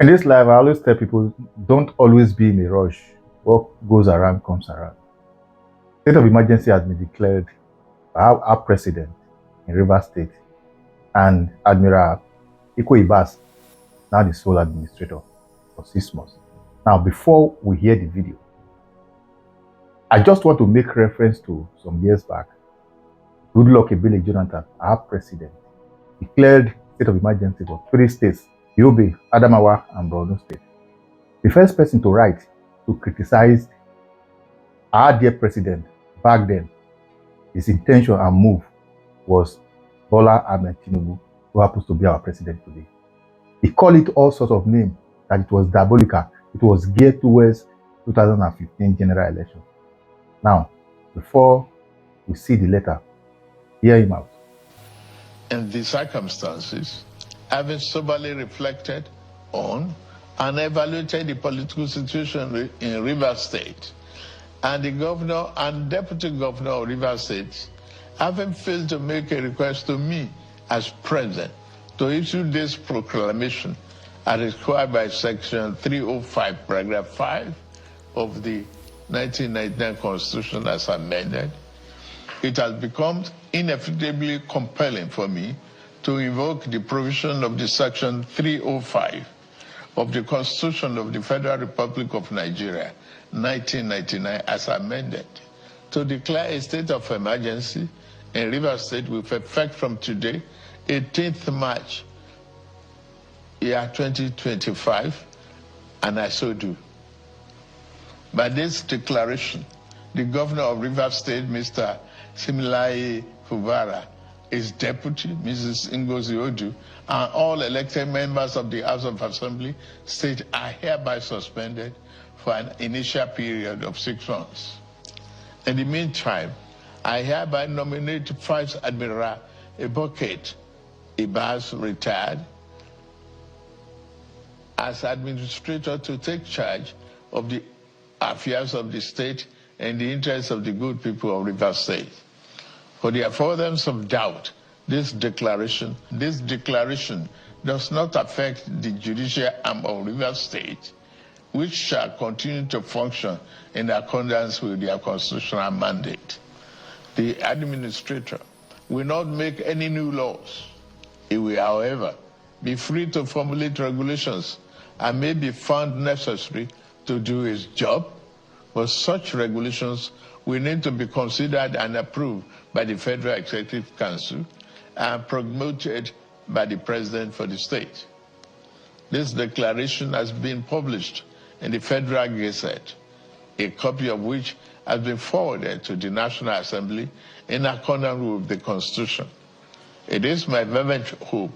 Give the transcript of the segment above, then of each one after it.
In this life, I always tell people, don't always be in a rush. What goes around comes around. State of emergency has been declared by our president in Rivers State and Admiral Iko Ibas, now the sole administrator for 6 months. Now, before we hear the video, I just want to make reference to some years back. Goodluck Ebele Jonathan, our president, declared state of emergency for 3 states, Yobe, Adamawa, and Borno State. The first person to write to criticize our dear president back then, his intention and move, was Bola Ahmed Tinubu, who happens to be our president today. He called it all sorts of names, that it was diabolical. It was geared towards 2015 general election. Now, before we see the letter, hear him out. In the circumstances, having soberly reflected on and evaluated the political situation in Rivers State, and the governor and deputy governor of Rivers State, having failed to make a request to me as president to issue this proclamation as required by Section 305, Paragraph 5 of the 1999 Constitution as amended, it has become inevitably compelling for me to invoke the provision of the Section 305 of the Constitution of the Federal Republic of Nigeria, 1999, as amended, to declare a state of emergency in Rivers State with effect from today, 18th March, year 2025, and I so do. By this declaration, the governor of Rivers State, Mr. Similaye Fubara, his deputy, Mrs. Ngozi Odu, and all elected members of the House of Assembly state are hereby suspended for an initial period of 6 months. In the meantime, I hereby nominate Vice Admiral Eboket Ibas, retired, as administrator to take charge of the affairs of the state in the interests of the good people of Rivers State. For the avoidance of doubt, this declaration does not affect the judicial arm of Rivers State, which shall continue to function in accordance with their constitutional mandate. The administrator will not make any new laws. He will, however, be free to formulate regulations and may be found necessary to do his job, but such regulations will need to be considered and approved by the Federal Executive Council and promoted by the President for the state. This declaration has been published in the Federal Gazette, a copy of which has been forwarded to the National Assembly in accordance with the Constitution. It is my fervent hope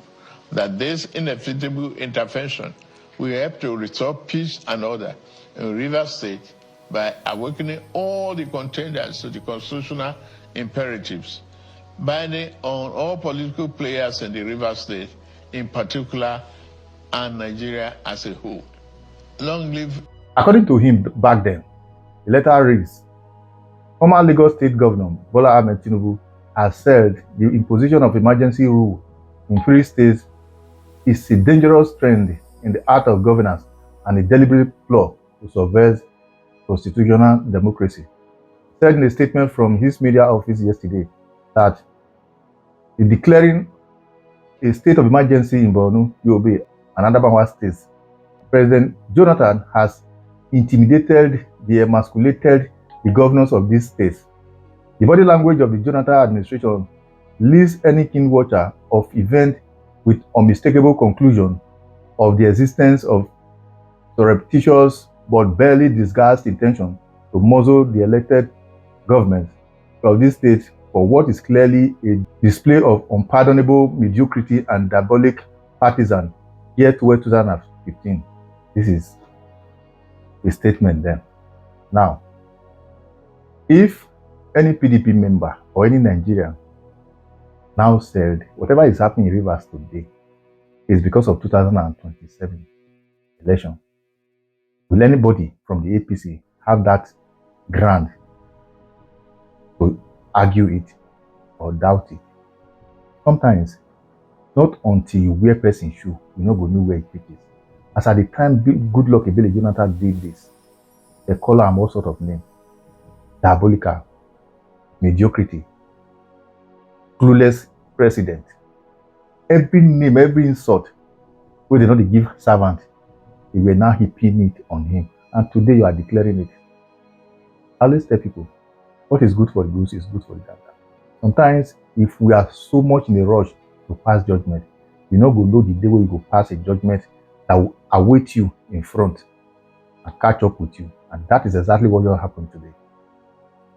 that this inevitable intervention will help to restore peace and order in Rivers State by awakening all the contenders to the constitutional imperatives, binding on all political players in the Rivers State in particular and Nigeria as a whole. Long live. According to him back then, the letter reads, former Lagos State Governor Bola Ahmed Tinubu has said the imposition of emergency rule in 3 states is a dangerous trend in the art of governance and a deliberate ploy to subvert constitutional democracy. He said in a statement from his media office yesterday that in declaring a state of emergency in Borno, Yobe, and Adamawa states, President Jonathan has intimidated, emasculated the governors of these states. The body language of the Jonathan administration leaves any keen watcher of events with unmistakable conclusion of the existence of surreptitious but barely disguised intention to muzzle the elected government of this state for what is clearly a display of unpardonable mediocrity and diabolic partisan year toward 2015. This is a statement then. Now, if any PDP member or any Nigerian now said whatever is happening in Rivers today is because of 2027 election, will anybody from the APC have that ground to argue it or doubt it? Sometimes, not until you wear person shoe, you no go know where it is. As at the time Goodluck Ebele Jonathan did this, they call him all sort of names. Diabolical, mediocrity, clueless president. Every name, every insult, where they not give servant, they were now heaping it on him. And today you are declaring it. I always tell people, what is good for the goose is good for the gander. Sometimes, if we are so much in a rush to pass judgment, you not go know the day where you go pass a judgment that will await you in front and catch up with you. And that is exactly what will happen today.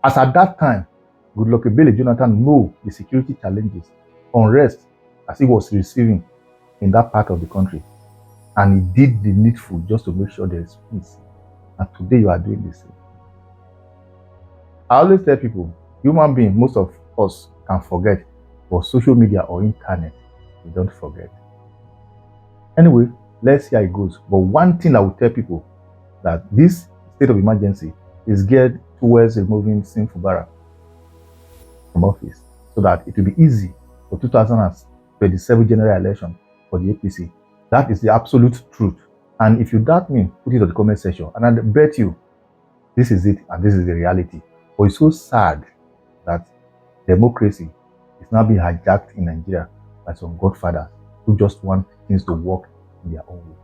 As at that time, Goodluck Ebele Jonathan know the security challenges, unrest as he was receiving in that part of the country. And he did the needful just to make sure there is peace. And today you are doing the same. I always tell people, human beings, most of us can forget, but social media or internet, we don't forget. Anyway, let's see how it goes. But one thing I will tell people, that this state of emergency is geared towards removing Sim Fubara from office, so that it will be easy for 2027 general election for the APC. That is the absolute truth. And if you doubt me, put it in the comment section, and I bet you this is it and this is the reality. But it's so sad that democracy is now being hijacked in Nigeria by some godfathers who just want things to work in their own way.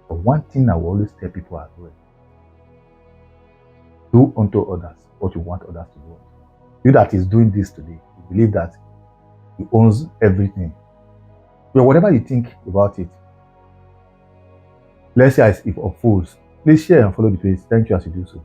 But one thing I will always tell people as well, do unto others what you want others to do. You that is doing this today, you believe that he owns everything. But whatever you think about it, let's say if it unfolds, please share and follow the page. Thank you as you do so.